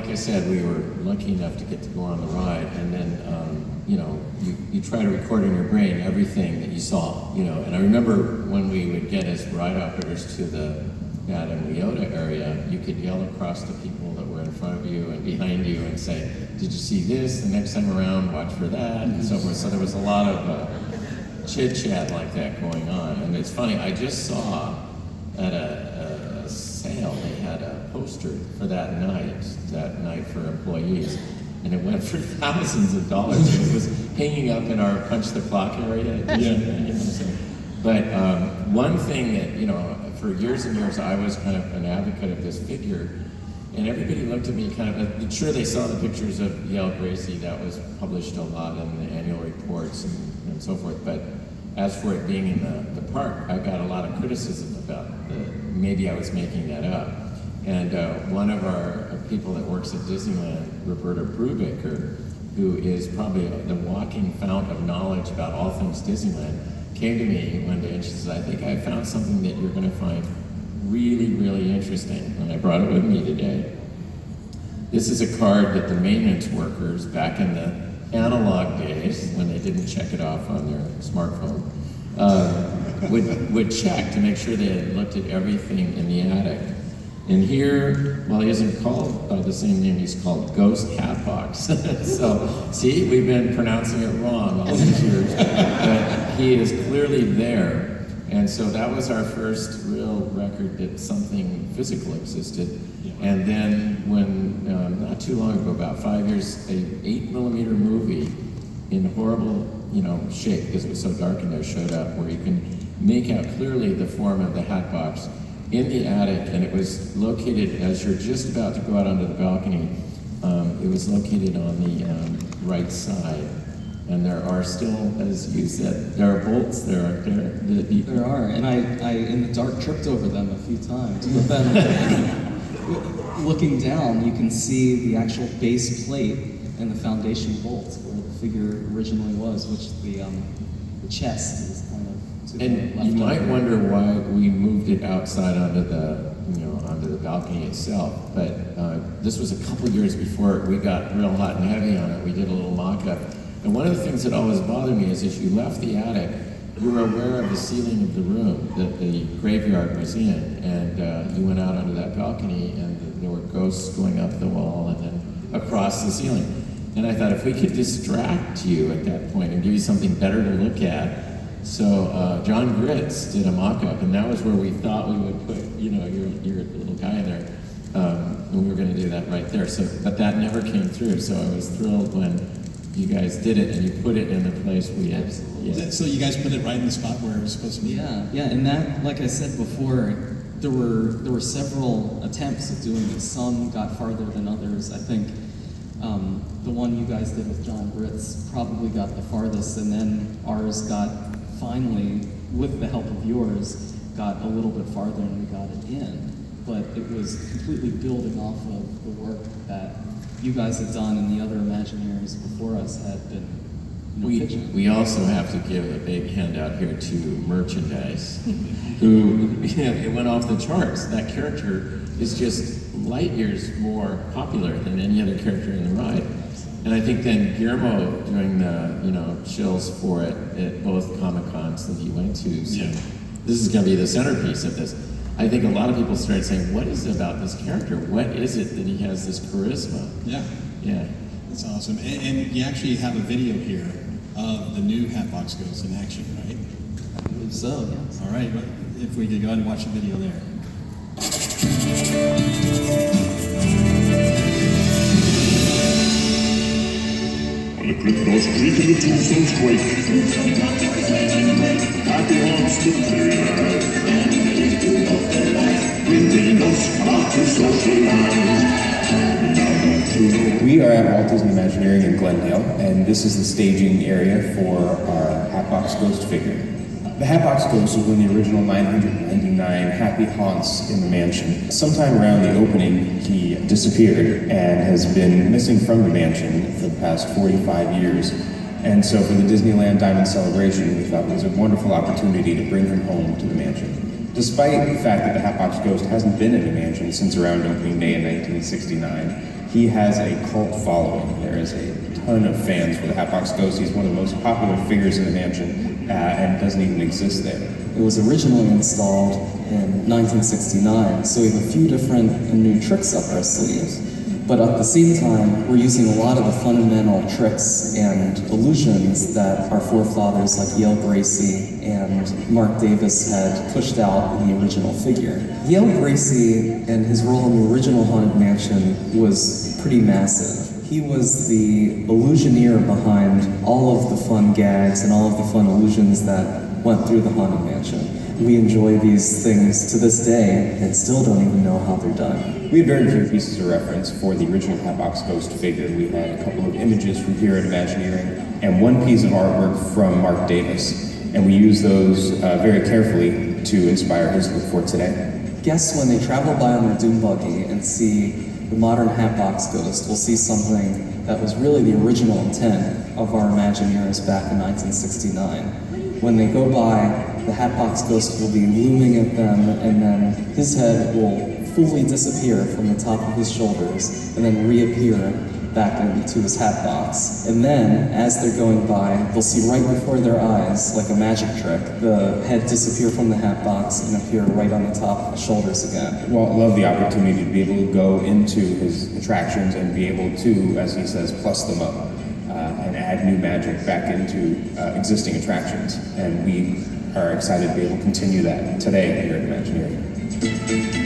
like I said, we were lucky enough to get to go on the ride, and then, you know, you try to record in your brain everything that you saw, you know. And I remember when we would get as ride operators to the Adam Leota area, you could yell across to people that were in front of you and behind you and say, did you see this? The next time around, watch for that, and so forth. So there was a lot of chit-chat like that going on. And it's funny, I just saw at a sale, they had a poster for that night for employees, and it went for thousands of dollars. It was hanging up in our punch the clock area. You know, so. But one thing that, you know, for years and years, I was kind of an advocate of this figure, and everybody looked at me kind of, sure, they saw the pictures of Yale Gracie, that was published a lot in the annual reports and so forth, but as for it being in the park, I got a lot of criticism about maybe I was making that up. And one of our people that works at Disneyland, Roberta Brubaker, who is probably the walking fount of knowledge about all things Disneyland, came to me one day and she says, I think I found something that you're going to find really, really interesting. And I brought it with me today. This is a card that the maintenance workers back in the analog days, when they didn't check it off on their smartphone, would check to make sure they had looked at everything in the attic. And here, well, he isn't called by the same name, he's called Ghost Hatbox. So, see, we've been pronouncing it wrong all these years. But he is clearly there. And so that was our first real record that something physical existed. And then when, not too long ago, about 5 years, a 8mm movie in horrible, you know, shape, because it was so dark in there, showed up, where you can make out clearly the form of the Hatbox in the attic, and it was located as you're just about to go out onto the balcony. It was located on the right side, and there are still, as you said, there are bolts there, aren't there? There are, and I in the dark tripped over them a few times. But then, looking down, you can see the actual base plate and the foundation bolt where the figure originally was, which the chest is kind of to the left. And you might wonder why we moved it outside onto the balcony itself. But this was a couple years before we got real hot and heavy on it. We did a little mock-up. And one of the things that always bothered me is as you left the attic, you were aware of the ceiling of the room that the graveyard was in. And you went out onto that balcony and there were ghosts going up the wall and then across the ceiling. And I thought if we could distract you at that point and give you something better to look at. So John Gritz did a mock-up, and that was where we thought we would put, you know, your little guy in there. And we were going to do that right there. So, but that never came through. So I was thrilled when you guys did it and you put it in the place we had. Yeah. So you guys put it right in the spot where it was supposed to be? Yeah, and that, like I said before, there were several attempts at doing this. Some got farther than others. I think the one you guys did with John Gritz probably got the farthest, and then ours got finally, with the help of yours, got a little bit farther and we got it in. But it was completely building off of the work that you guys had done and the other Imagineers before us had been pitching. We also have to give a big handout here to merchandise, who, it went off the charts. That character is just light years more popular than any other character in the ride. And I think then Guillermo doing the, chills for it at both Comic-Cons that he went to. So this is going to be the centerpiece of this. I think a lot of people started saying, what is it about this character? What is it that he has this charisma? Yeah. That's awesome. And you actually have a video here of the new Hatbox Ghost in action, right? I believe so, yes. All right, if we could go ahead and watch the video there. The cryptos creak and the tombstones quake. Happy haunts to paradise. Bringing us out to socialize. We are at Walt Disney Imagineering in Glendale, and this is the staging area for our Hatbox Ghost figure. The Hatbox Ghost was one of the original 999 happy haunts in the mansion. Sometime around the opening, he disappeared and has been missing from the mansion for the past 45 years. And so for the Disneyland Diamond Celebration, we thought it was a wonderful opportunity to bring him home to the mansion. Despite the fact that the Hatbox Ghost hasn't been in the mansion since around opening day in 1969, He has a cult following. There is a ton of fans for the Hatbox Ghost. He's one of the most popular figures in the mansion and doesn't even exist there. It was originally installed in 1969, so we have a few different and new tricks up our sleeves. But at the same time, we're using a lot of the fundamental tricks and illusions that our forefathers like Yale Gracie and Mark Davis had pushed out in the original figure. Yale Gracie and his role in the original Haunted Mansion was pretty massive. He was the illusioneer behind all of the fun gags and all of the fun illusions that went through the Haunted Mansion. We enjoy these things to this day and still don't even know how they're done. We had very few pieces of reference for the original Hatbox Ghost figure. We had a couple of images from here at Imagineering and one piece of artwork from Mark Davis. And we used those very carefully to inspire his look for today. Guests, when they travel by on their dune buggy and see the modern Hatbox Ghost, will see something that was really the original intent of our Imagineers back in 1969. When they go by, the Hatbox Ghost will be looming at them, and then his head will fully disappear from the top of his shoulders and then reappear back into his hat box. And then, as they're going by, they'll see right before their eyes, like a magic trick, the head disappear from the hat box and appear right on the top of the shoulders again. Well, I love the opportunity to be able to go into his attractions and be able to, as he says, plus them up and add new magic back into existing attractions. And we are excited to be able to continue that today here at Imagineering.